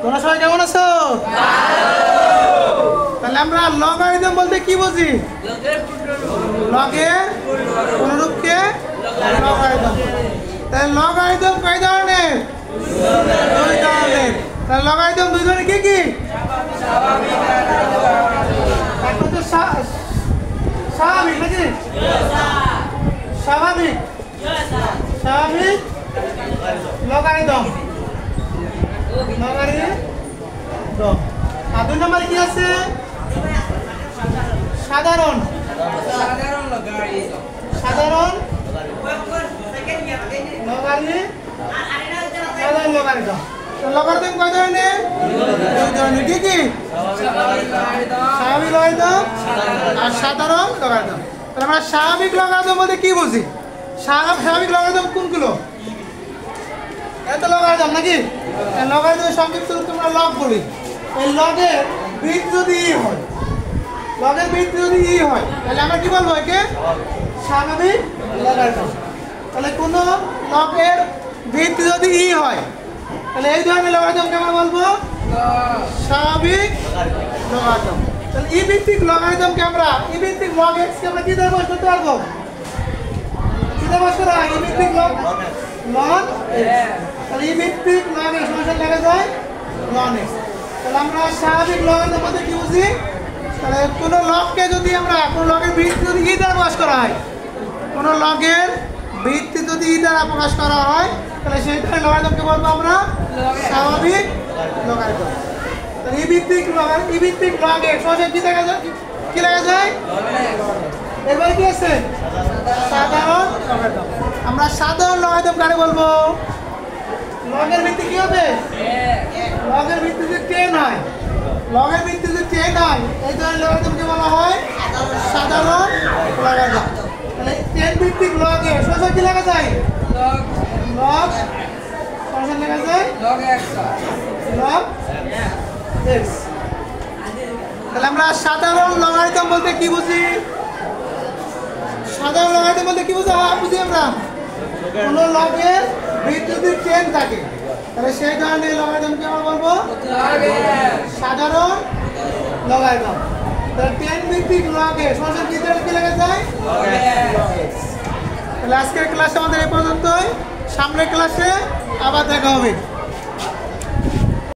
তোমরা সবাই কেমন আছো? তাহলে আমরা লগারিদম বলতে কি বুঝি? লগের অনুরূপকে লগারিদম। তাহলে লগারিদম কয় ধরনের? দুই ধরনের। তাহলে লগারিদম দুই ধরনের কি কি? একটা হচ্ছে স্বাভাবিক নাকি? স্বাভাবিক স্বাভাবিক লগারিদম লগারিদম। আর দুই নম্বরে কি আছে? সাধারণ সাধারণ লগারিদম। লগারিদম কয় ধরনের? দুই ধরনের। কি কি? স্বাভাবিক লগারিদম আর সাধারণ লগারিদম। তাহলে আমরা স্বাভাবিক লগারিদম বলতে কি বুঝি? স্বাভাবিক লগারিদম কোনগুলো? এত লগারিদম নাকি? লগারিদমের সংক্ষিপ্ত রূপে আমরা লগ বলি। এই লগের বৃদ্ধি যদি ই হয়, লগের বৃদ্ধি যদি ই হয়, তাহলে আমরা কি বলবো? একে স্বাভাবিক লগারিদম। তাহলে কোন লগের বৃদ্ধি যদি ই হয়, তাহলে এই ধরনের লগারিদমকে আমরা বলবো স্বাভাবিক লগারিদম। তাহলে ই ভিত্তিক লগারিদমকে আমরা ই ভিত্তিক লগ এক্স কে আমরা কি দিয়ে প্রকাশ করতে পারবো? কি দিয়ে প্রকাশ করা হয়? ই ভিত্তিক লগ এক্স। তাহলে ই ভিত্তিক লগ এক্স সমান লেখা যায় লগ এক্স। তাহলে আমরা স্বাভাবিক লগারিদম বলতে কি বুঝি? তাহলে কোন লগকে যদি আমরা কোন লগের বৃদ্ধি যদি ই দ্বারা প্রকাশ করা হয়, কোন লগের বৃদ্ধি যদি ই দ্বারা প্রকাশ করা হয়, তাহলে সেই ধরনের লগারিদমকে বলবো আমরা স্বাভাবিক লগারিদম। তাহলে ই ভিত্তিক লগ এক্স সমান কি দেখা যায়? কি লেখা যায়? এবার কি আছে? সাধারণ লগারিদম। আমরা সাধারণ লগারিদম কারে বলবো? লগের ভিত্তি কি হবে? লগের ভিত্তি যদি 10 হয়, লগের ভিত্তি যদি 10 হয়, এই ধরনের লগারিদমকে বলা হয় সাধারণ লগারিদম। তাহলে 10 ভিত্তিক লগ এ সরাসরি কি লেখা যায়? লগ সরাসরি লেখা যায় লগ এক্স। তাহলে আমরা সাধারণ লগারিদম বলতে কি বুঝি? সাধারণ লগারিদম বলতে কি বুঝি? বুঝি আমরা কোন লগের বৃদ্ধি যদি 10 থাকে, তাহলে সেই ধরনের লগারিদমকে আমরা বলবো সাধারণ লগারিদম। তাহলে 10 ভিত্তিক লগ এ সরাসরি কি লেখা যায়? Log x. তাহলে আজকের ক্লাসে আমাদের এই পর্যন্তই। সামনের ক্লাসে আবার দেখা হবে।